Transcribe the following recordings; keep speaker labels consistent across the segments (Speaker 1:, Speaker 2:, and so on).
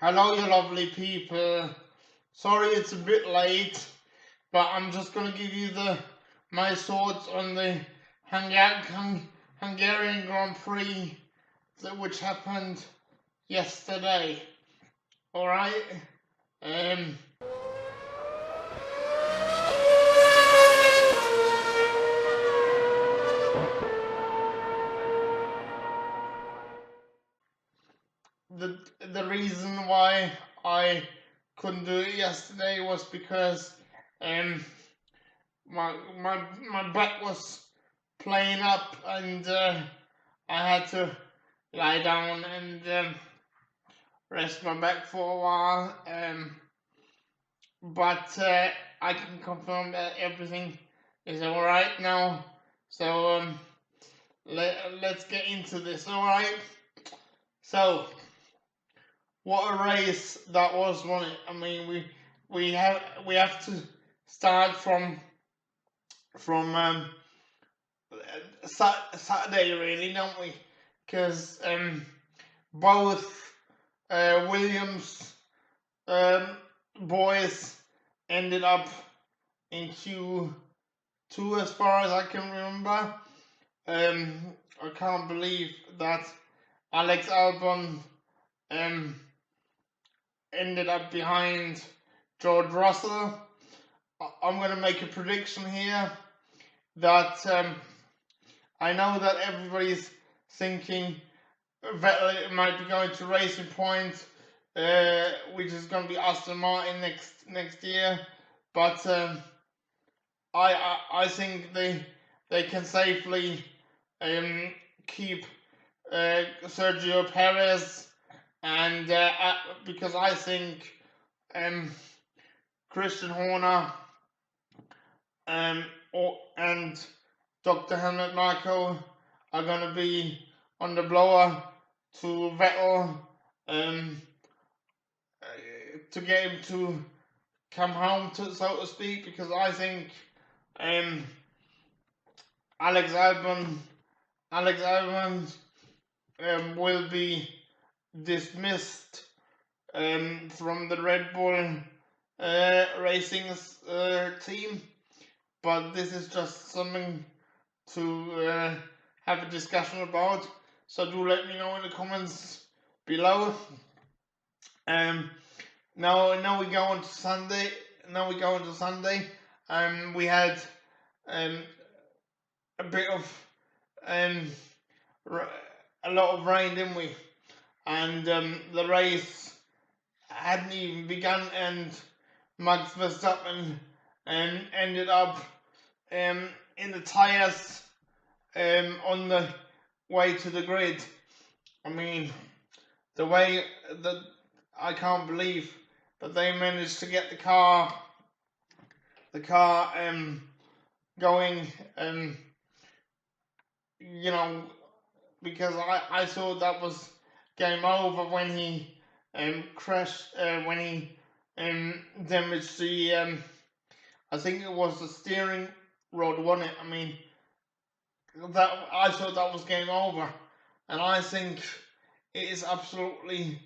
Speaker 1: Hello, you lovely people. Sorry it's a bit late, but I'm just gonna give you my thoughts on the Hungarian Grand Prix which happened yesterday. All right. The reason why I couldn't do it yesterday was because my back was playing up and I had to lie down and rest my back for a while. But I can confirm that everything is all right now. So let's get into this. All right. So what a race that was, wasn't it? I mean, we have to start from Saturday, really, don't we? Because both Williams boys ended up in Q2 as far as I can remember. I can't believe that Alex Albon ended up behind George Russell. I'm going to make a prediction here that I know that everybody's thinking Vettel might be going to Racing Point, which is going to be Aston Martin next year, but I think they can safely keep Sergio Perez, and because I think Christian Horner and Dr. Helmut Marko are going to be on the blower to Vettel to get him to come home, so to speak, because I think Alex Albon will be dismissed from the Red Bull Racing team, but this is just something to have a discussion about. So do let me know in the comments below. Now we go on to Sunday. We had a bit of a lot of rain, didn't we? And the race hadn't even begun, and Max Verstappen ended up in the tires on the way to the grid. I mean, the way that I can't believe that they managed to get the car going, you know, because I thought that was game over when he crashed, when he damaged the I think it was the steering rod, wasn't it? I mean, I thought that was game over, and I think it is absolutely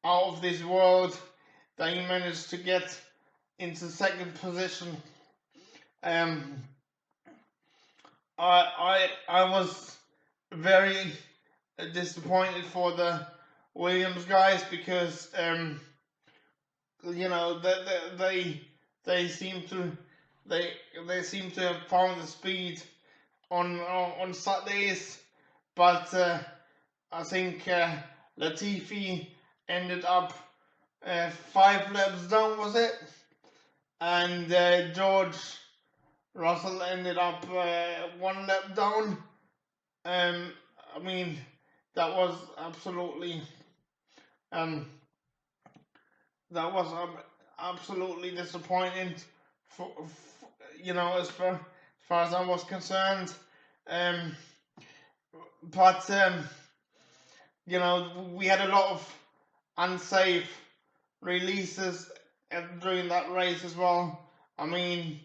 Speaker 1: out of this world that he managed to get into second position. I was very disappointed for the Williams guys because you know they seem to have found the speed on Saturdays, but I think Latifi ended up 5 laps down, was it? And George Russell ended up 1 lap down. I mean, that was absolutely disappointing for you know, as far as I was concerned. But you know, we had a lot of unsafe releases during that race as well. I mean,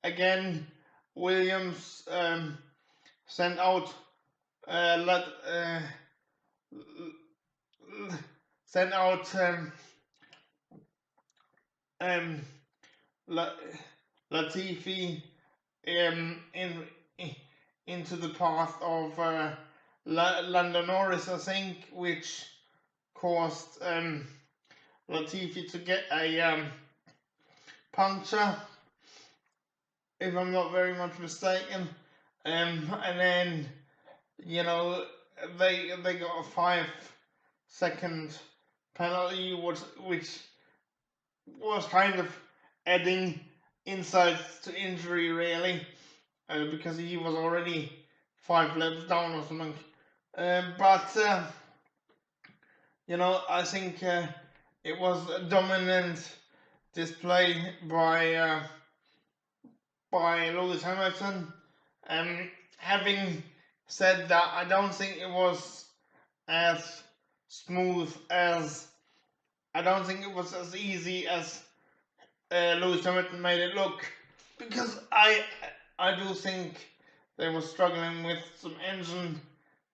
Speaker 1: again, Williams sent out Latifi into the path of Lando Norris, I think, which caused Latifi to get a puncture, if I'm not very much mistaken. And then, you know, they got a 5-second penalty, which was kind of adding insult to injury, really, because he was already 5 laps down or something. But you know, I think it was a dominant display by Lewis Hamilton. Having said that, I don't think it was as smooth as, I don't think it was as easy as Lewis Hamilton made it look, because I do think they were struggling with some engine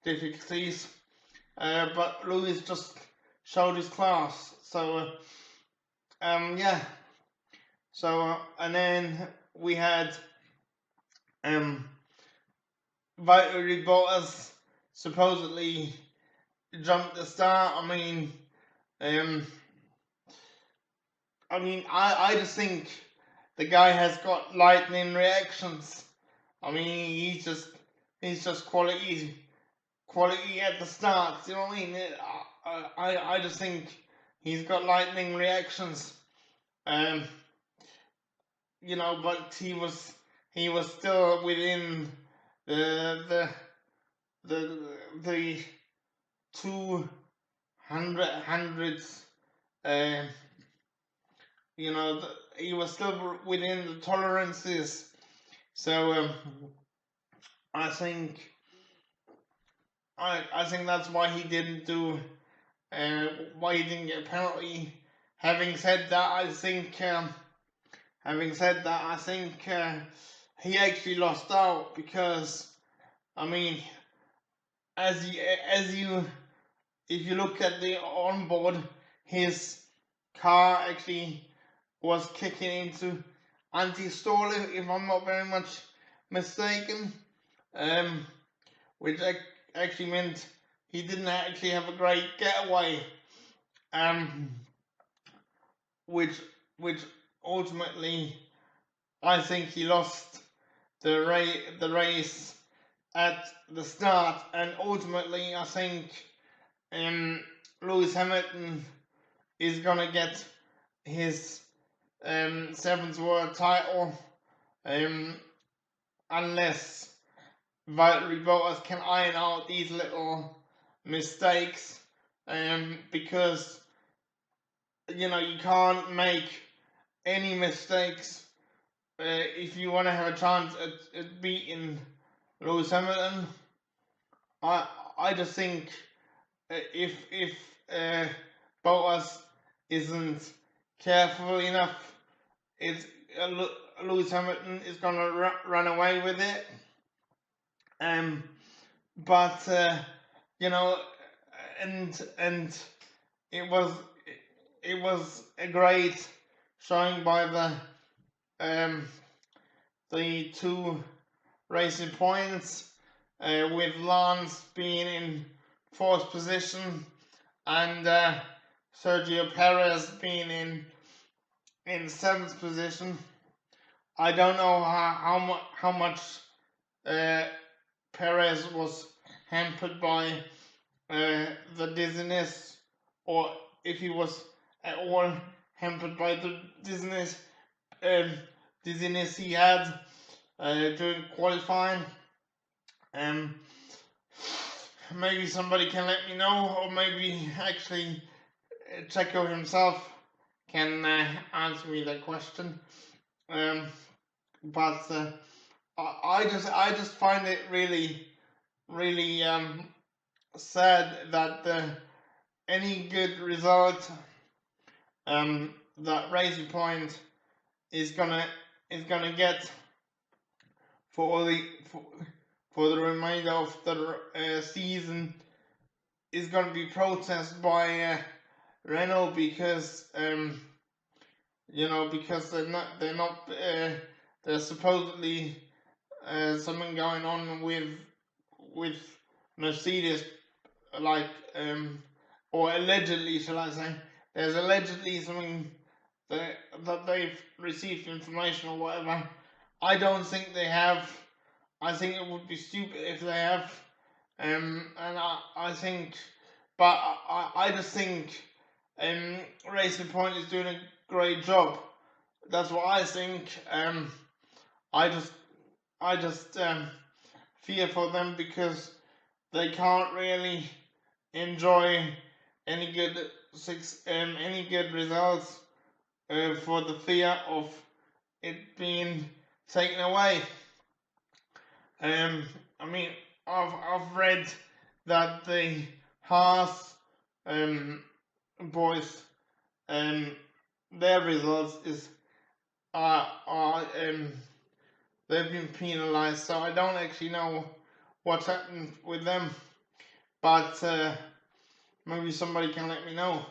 Speaker 1: difficulties, but Lewis just showed his class. So yeah. So and then we had Valtteri Bottas supposedly jumped the start. I just think the guy has got lightning reactions. He's just quality at the start. You know what I mean? I just think he's got lightning reactions. You know, but he was still within the 200 you know, he was still within the tolerances. So I think that's why he didn't do why he didn't get a penalty. Having said that, I think he actually lost out, because if you look at the onboard, his car actually was kicking into anti-stall, if I'm not very much mistaken, which actually meant he didn't actually have a great getaway, which ultimately I think he lost the race at the start, and ultimately I think Lewis Hamilton is gonna get his 7th world title, unless Valtteri Bottas can iron out these little mistakes, because you know, you can't make any mistakes if you want to have a chance at beating Lewis Hamilton. I just think if Bottas isn't careful enough, Lewis Hamilton is gonna run away with it. But you know, and it was a great showing by the 2 racing points, with Lance being in 4th position and Sergio Perez being in 7th position. I don't know how much Perez was hampered by the dizziness, or if he was at all hampered by the dizziness he had during qualifying. Maybe somebody can let me know, or maybe actually Checo himself can answer me that question. But I just find it really sad that any good result that Racing Point is gonna get for the remainder of the season is gonna be protested by Renault, because you know, because there's supposedly something going on with Mercedes, like or allegedly, shall I say? There's allegedly something that they've received information or whatever. I don't think they have. I think it would be stupid if they have. And I think, but I just think Racing Point is doing a great job. That's what I think. I just fear for them because they can't really enjoy any good results for the fear of it being taken away. I mean, I've read that the Haas boys their results is are they've been penalised, so I don't actually know what's happened with them, but maybe somebody can let me know.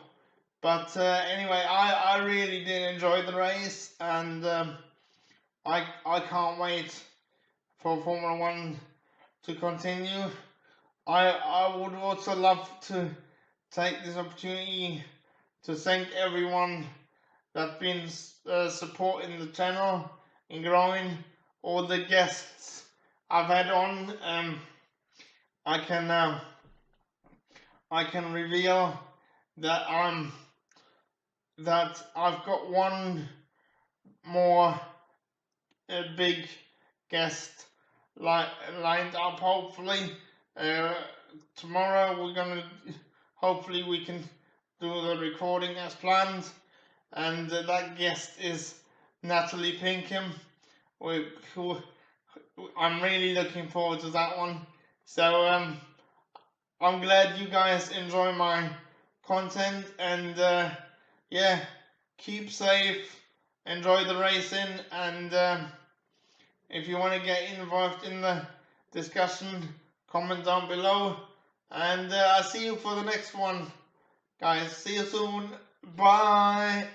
Speaker 1: But anyway, I really did enjoy the race, and I can't wait for Formula One to continue. I would also love to take this opportunity to thank everyone that's been supporting the channel and growing. All the guests I've had on. I can reveal that I've got one more big guest lined up. Hopefully, tomorrow hopefully we can do the recording as planned, and that guest is Natalie Pinkham, who I'm really looking forward to that one. So I'm glad you guys enjoy my content, and yeah, keep safe, enjoy the racing, and if you want to get involved in the discussion, comment down below, and I'll see you for the next one, guys. See you soon. Bye.